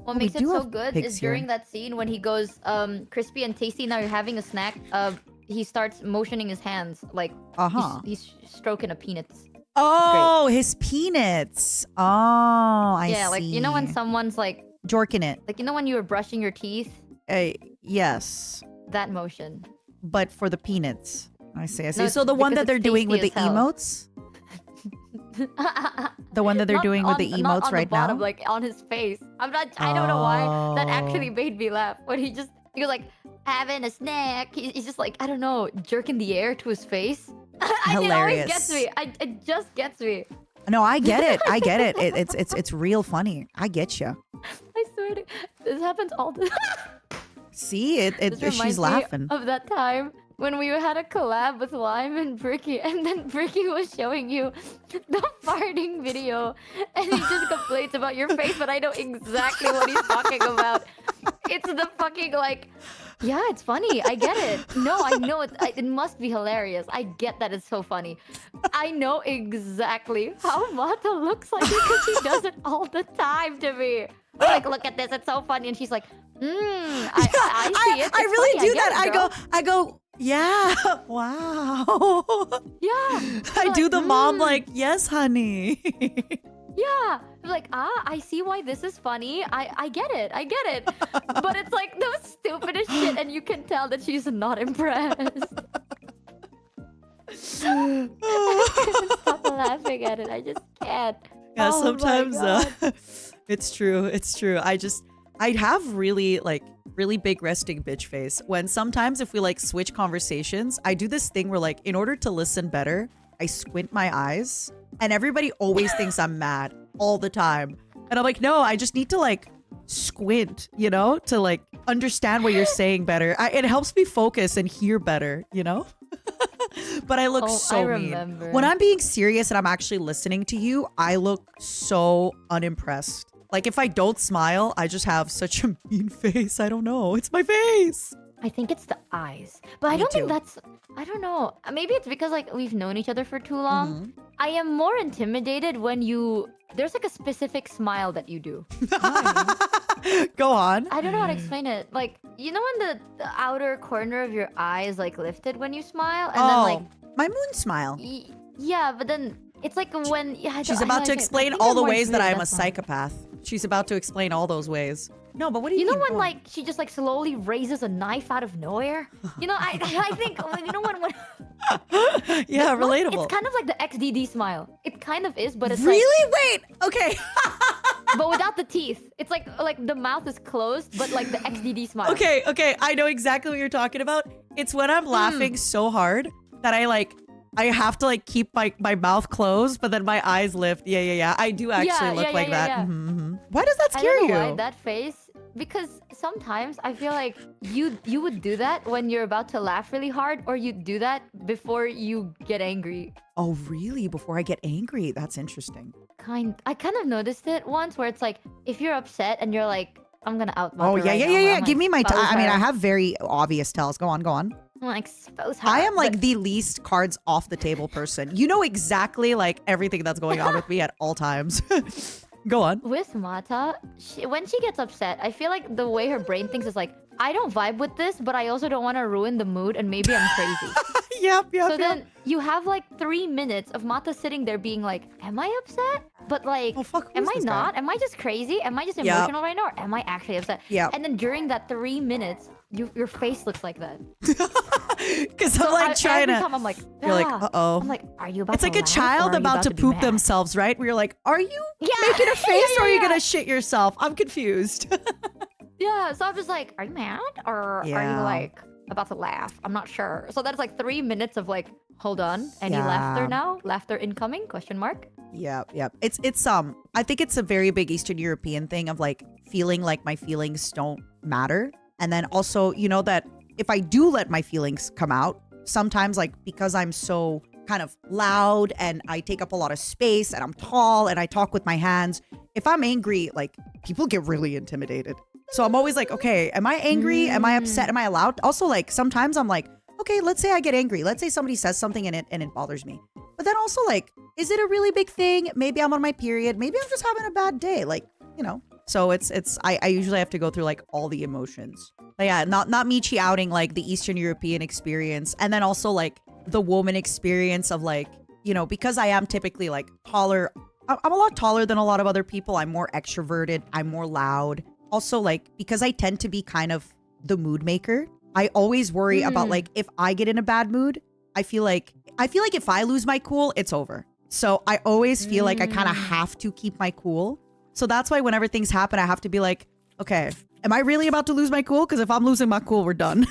What Oh, we makes it do so have good pigs is here. during that scene when he goes, crispy and tasty. Now you're having a snack. He starts motioning his hands like Uh-huh. he's stroking a peanuts. Oh, his peanuts. Oh, I Yeah, see. like you know when someone's Jorking it. like you know when you were brushing your teeth, Yes. that motion. But for the peanuts. I see, I see. No, So it's the one because that they're it's doing with the tasty as hell. emotes? The one that they're Not doing with the not emotes on right the bottom, now? like on his face. I don't know why that actually Oh. made me laugh. When he was like having a snack. He's just like, I don't know, jerking the air to his face. It always gets me. It just gets me. No, I get it. I get it. It's real funny. I get you. I swear to this happens all the See, This reminds she's me laughing. of that time when we had a collab with Lime and Bricky, and then Bricky was showing you the farting video, and he just complains about your face, but I know exactly what he's talking about. It's the fucking like, yeah, it's funny. I get it. No, I know it must be hilarious. I get that it's so funny. I know exactly how Mata looks like because she does it all the time to me. Like, look at this, it's so funny, and she's like, I see it. It's I really funny, do get that. it, girl. I go, yeah, wow. Yeah. I Like, do the mom like, yes, honey. Yeah. Like, I see why this is funny. I get it. I get it. But it's like the stupidest shit, and you can tell that she's not impressed. I couldn't stop laughing at it. I just can't. Yeah, Oh my sometimes God. it's true. It's true. I have really big resting bitch face when sometimes if we like switch conversations, I do this thing where like in order to listen better, I squint my eyes and everybody always thinks I'm mad all the time. And I'm like, no, I just need to like squint, you know, to like understand what you're saying better. It helps me focus and hear better, you know? But I look so I mean. remember. When I'm being serious and I'm actually listening to you, I look so unimpressed. Like if I don't smile, I just have such a mean face. I don't know. It's my face. I think it's the eyes. But I Me don't think too. that's... I don't know. Maybe it's because like we've known each other for too long. I am more intimidated when you... There's like a specific smile that you do. You know what I mean? Go on. I don't know how to explain it. Like, you know when the outer corner of your eye is like lifted when you smile? And then like... my moon smile. Yeah, but then it's like when... Yeah, She's I about know, to I explain think all I'm the more ways that intimidated, I'm a that's why. psychopath. She's about to explain all those ways. No, but what do you You know mean? when Go on. like she just like slowly raises a knife out of nowhere? You know, I think you know when Yeah, no, relatable. it's kind of like the XDD smile. It kind of is, but it's Really? Wait. Okay. like but without the teeth. It's like the mouth is closed, but like the XDD smile. Okay. I know exactly what you're talking about. It's when I'm laughing so hard that I have to like keep my mouth closed, but then my eyes lift. Yeah. I do actually look like that. Yeah. Mhm. Why does that I scare don't know you? why that face. Because sometimes I feel like you would do that when you're about to laugh really hard, or you do that before you get angry. Oh, really? Before I get angry? That's interesting. I kind of noticed it once where it's like if you're upset and you're like, I'm gonna out Oh, Mata yeah. right now, I'm gonna Give me my expose I mean, her. I have very obvious tells. Go on. I'm gonna expose her. I am like But the least cards off the table person. You know exactly like everything that's going on with me at all times. Go on. with Mata, when she gets upset, I feel like the way her brain thinks is like, I don't vibe with this, but I also don't want to ruin the mood, and maybe I'm crazy. Yep. So then you have like 3 minutes of Mata sitting there being like, am I upset? But like, Oh, fuck, who am is I this guy? not? Am I just crazy? Am I just Yep. emotional right now? Or am I actually upset? Yep. And then during that 3 minutes, your face looks like that. Because So I'm like trying every to. time I'm like, You're like, "Ah." uh-oh. I'm like, are you about It's to like a laugh, or child are you about to be poop mad? themselves, right? Where you're like, are you Yeah, making a face or are you yeah. gonna shit yourself? I'm confused. Yeah, so I'm just like, are you mad? Or are Yeah. you like about to laugh? I'm not sure. So that's like 3 minutes of like, hold on, any Yeah. laughter now? Laughter incoming? Question mark? Yep. It's I think it's a very big Eastern European thing of like feeling like my feelings don't matter. And then also, you know, that if I do let my feelings come out, sometimes like because I'm so kind of loud and I take up a lot of space and I'm tall and I talk with my hands, if I'm angry, like people get really intimidated. So I'm always like, okay, am I angry? Am I upset? Am I allowed? Also, like sometimes I'm like, okay, let's say I get angry. Let's say somebody says something and it bothers me. But then also like, is it a really big thing? Maybe I'm on my period. Maybe I'm just having a bad day. Like, you know, So I usually have to go through like all the emotions. But yeah, not Michi outing like the Eastern European experience. And then also like the woman experience of like, you know, because I am typically like taller. I'm a lot taller than a lot of other people. I'm more extroverted. I'm more loud. Also like, because I tend to be kind of the mood maker, I always worry about like, if I get in a bad mood, I feel like if I lose my cool, it's over. So I always feel like I kind of have to keep my cool. So that's why whenever things happen, I have to be like, okay, am I really about to lose my cool? Because if I'm losing my cool, we're done.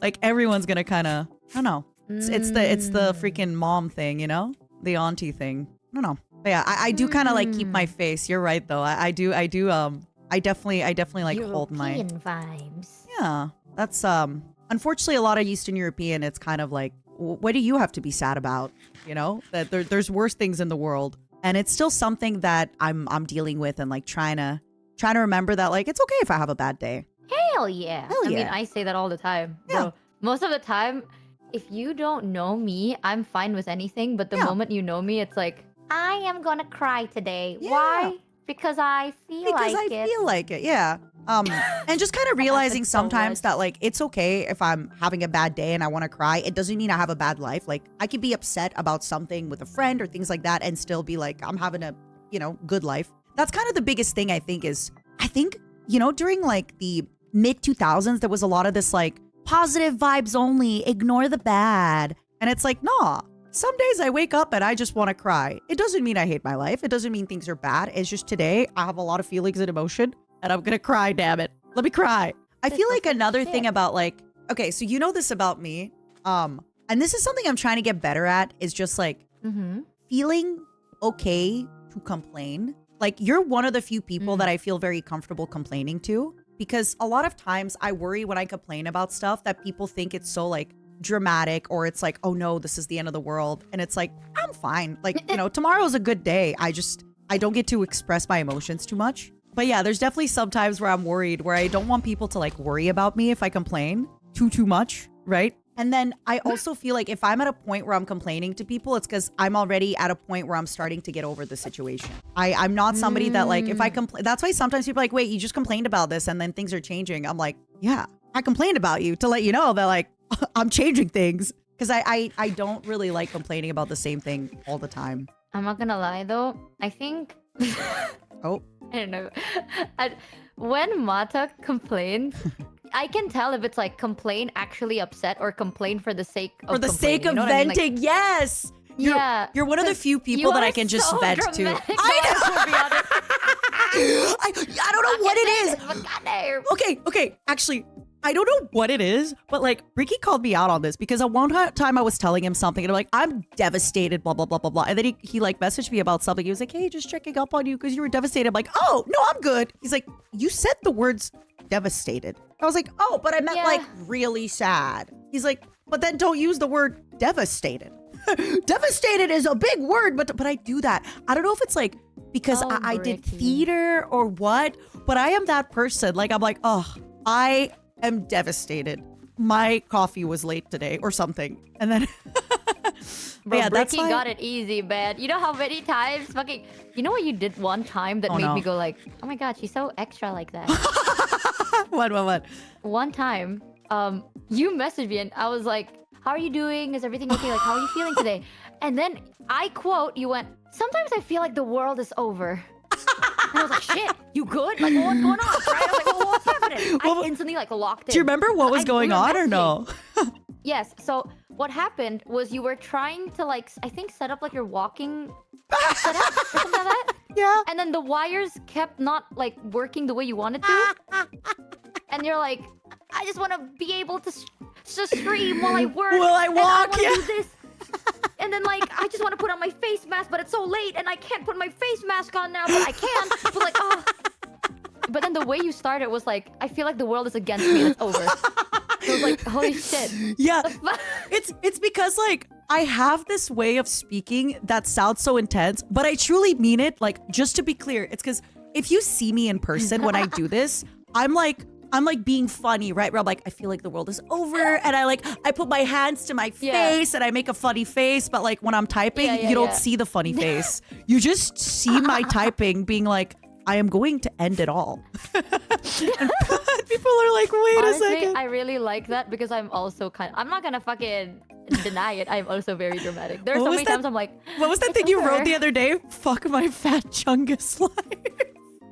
Like everyone's gonna kind of, I don't know. It's the freaking mom thing, you know, the auntie thing. I don't know. But yeah, I do kind of like keep my face. You're right though. I definitely like hold my European vibes. Yeah, that's unfortunately a lot of Eastern European. It's kind of like, what do you have to be sad about? You know, that there's worse things in the world, and it's still something that I'm dealing with and like trying to remember that like it's okay if I have a bad day. Hell yeah. Hell I mean, yeah. I say that all the time. Yeah. Bro, most of the time, if you don't know me, I'm fine with anything. But the Yeah. moment you know me, it's like, I am gonna cry today. Yeah. Why? Because I feel Because like I it. feel like it, yeah. And just kind of realizing so sometimes much. that like it's okay if I'm having a bad day and I want to cry. It doesn't mean I have a bad life. Like I could be upset about something with a friend or things like that and still be like, I'm having a, you know, good life. That's kind of the biggest thing I think, you know, during like the mid 2000s, there was a lot of this like positive vibes only, ignore the bad. And it's like, nah. Some days I wake up and I just want to cry. It doesn't mean I hate my life. It doesn't mean things are bad. It's just today I have a lot of feelings and emotion and I'm going to cry, damn it. Let me cry. I feel like another thing about like, okay, so you know this about me. And this is something I'm trying to get better at is just like feeling okay to complain. Like you're one of the few people that I feel very comfortable complaining to, because a lot of times I worry when I complain about stuff that people think it's so like dramatic, or it's like, oh no, this is the end of the world. And it's like, I'm fine. Like, you know, tomorrow's a good day. I don't get to express my emotions too much. But yeah, there's definitely some times where I'm worried, where I don't want people to like worry about me if I complain too much, right? And then I also feel like if I'm at a point where I'm complaining to people, it's because I'm already at a point where I'm starting to get over the situation. I'm not somebody that like, if I complain, that's why sometimes people are like, wait, you just complained about this and then things are changing. I'm like, yeah, I complained about you to let you know that like, I'm changing things. Because I don't really like complaining about the same thing all the time. I'm not gonna lie though. I think Oh, I don't know. When Mata complains, I can tell if it's like complain actually upset or complain for the sake of for the sake complaining, of you know what I mean? Like, venting, yes. yeah. You're one of the few people that I can just vent to. Dramatic, I guys, know. to be honest. I don't know what it is. But goddamn. Okay. Actually, I don't know what it is, but like Ricky called me out on this because at one time I was telling him something and I'm like, I'm devastated, blah, blah, blah, blah, blah. And then he like messaged me about something. He was like, hey, just checking up on you because you were devastated. I'm like, oh, no, I'm good. He's like, you said the words devastated. I was like, oh, but I meant like really sad. He's like, but then don't use the word devastated. Devastated is a big word, but I do that. I don't know if it's like because I did theater or what, but I am that person. Like, I'm like, oh, I am devastated. My coffee was late today or something. And then Bro, yeah, Bricky got it easy, man. You know how many times fucking... You know what you did one time that made me go like, oh my god, she's so extra like that. What? One time, you messaged me and I was like, how are you doing? Is everything okay? Like, how are you feeling today? And then I quote, you went, sometimes I feel like the world is over. And I was like, shit, you good? Like, well, what's going on? Right? I was like, well, what's happening? I instantly like locked in. Do you remember what was going on or no? Yes. So what happened was you were trying to like, I think set up like your walking setup or something like that. Yeah. And then the wires kept not like working the way you wanted to. And you're like, I just want to be able to scream while I work. While I walk, and I do this. And then like, I just want to put on my face mask, but it's so late and I can't put my face mask on now, but I can. But like, oh. But then the way you started was like, I feel like the world is against me and it's over. So I was like, holy shit. Yeah. It's because like I have this way of speaking that sounds so intense, but I truly mean it. Like, just to be clear, it's because if you see me in person when I do this, I'm like being funny, right? Where I'm like, I feel like the world is over, and I put my hands to my face and I make a funny face, but like when I'm typing, you don't see the funny face. You just see my typing being like, I am going to end it all. And people are like, wait Honestly, a second. I really like that because I'm also I'm not gonna fucking deny it. I'm also very dramatic. There are What so was many that- times I'm like, What was that "It's thing you wrote over." the other day? Fuck my fat chungus life.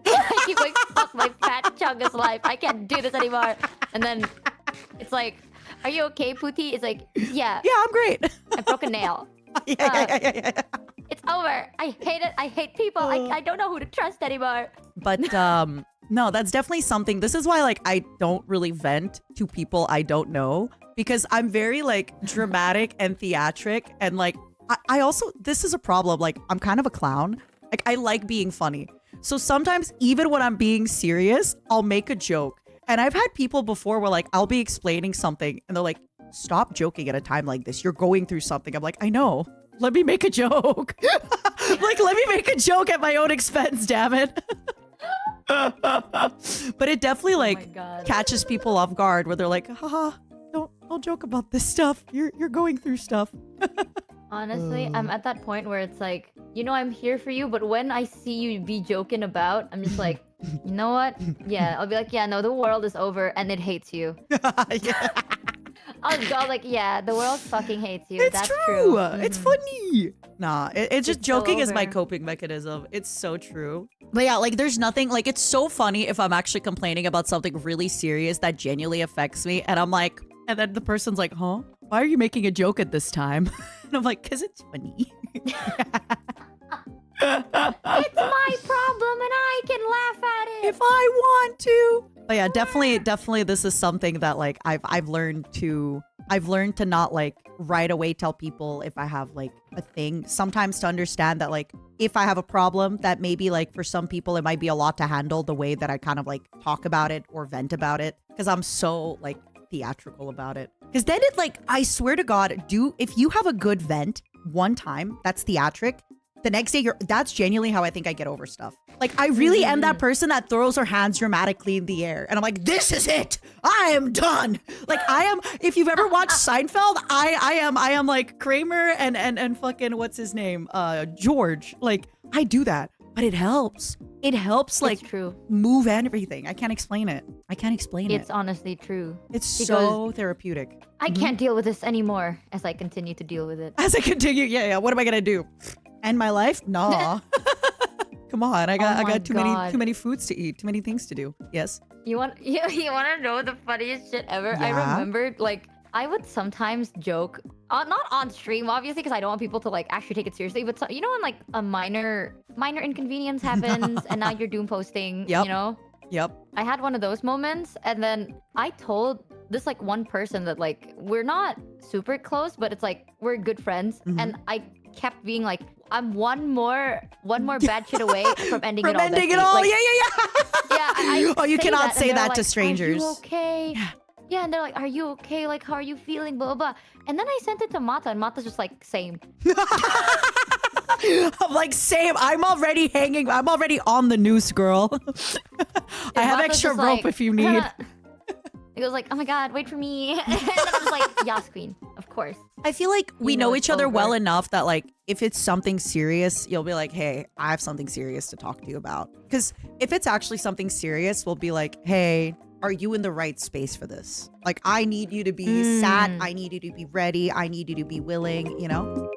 I keep going, fuck my fat chungus life. I can't do this anymore. And then it's like, are you okay, Pootie? It's like, yeah, Yeah, I'm great. I broke a nail. Yeah. It's over. I hate it. I hate people. I don't know who to trust anymore. But no, that's definitely something. This is why like I don't really vent to people I don't know, because I'm very like dramatic and theatric, and like I also, this is a problem. Like I'm kind of a clown. Like I like being funny. So sometimes even when I'm being serious, I'll make a joke. And I've had people before where like I'll be explaining something and they're like, stop joking at a time like this. You're going through something. I'm like, I know. Let me make a joke. Like, let me make a joke at my own expense, damn it. But it definitely my like God. catches people off guard where they're like, haha, don't joke about this stuff. You're going through stuff. Honestly, I'm at that point where it's like, you know, I'm here for you, but when I see you be joking about, I'm just like, you know what? Yeah, I'll be like, yeah, no, the world is over and it hates you. Yeah. I'll go like, yeah, the world fucking hates you. It's That's true. true. It's Mhm. funny. Nah, it's just It's so joking is my over. coping mechanism. It's so true. But yeah, like there's nothing, like it's so funny if I'm actually complaining about something really serious that genuinely affects me. And I'm like, and then the person's like, huh? Why are you making a joke at this time? And I'm like, because it's funny. It's my problem and I can laugh at it. If I want to. But yeah, definitely this is something that like I've learned to not like right away tell people if I have like a thing. Sometimes to understand that like if I have a problem that maybe like for some people it might be a lot to handle the way that I kind of like talk about it or vent about it, because I'm so like theatrical about it. Because then it like, I swear to God, if you have a good vent one time that's theatric, the next day that's genuinely how I think I get over stuff. Like I really am that person that throws her hands dramatically in the air and I'm like, this is it, I am done. Like I am, if you've ever watched Seinfeld, I am like Kramer and fucking what's his name, George. Like I do that, but it helps like It's true. move and everything. I can't explain it. It's honestly true. It's so therapeutic. I can't deal with this anymore as I continue to deal with it. As I continue, yeah, what am I gonna do? End my life? Nah. Come on, I my got too God. many foods to eat, too many things to do. Yes. You want to know the funniest shit ever? I Yeah. remembered like I would sometimes joke, not on stream obviously because I don't want people to like actually take it seriously, but you know when like a minor inconvenience happens and now you're doom posting, Yep. you know? Yep. I had one of those moments and then I told this like one person that like we're not super close, but it's like we're good friends, Mhm. and I kept being like, I'm one more bad shit away from ending it all. Ending it bestie. all. Like, yeah. yeah, I Oh, you say cannot that, and say they're that like, to strangers. Are you okay? Yeah, and they're like, are you okay? Like, how are you feeling? Blah, blah, blah. And then I sent it to Mata, and Mata's just like, same. I'm like, same. I'm already on the noose, girl. I have Mata's extra just rope like, if you need. It goes like, oh my god, wait for me. And then I was like, yes, queen, of course. I feel like we You know know each it's other well over. enough that like if it's something serious, you'll be like, hey, I have something serious to talk to you about. Because if it's actually something serious, we'll be like, hey, are you in the right space for this? Like, I need you to be sat. I need you to be ready. I need you to be willing, you know?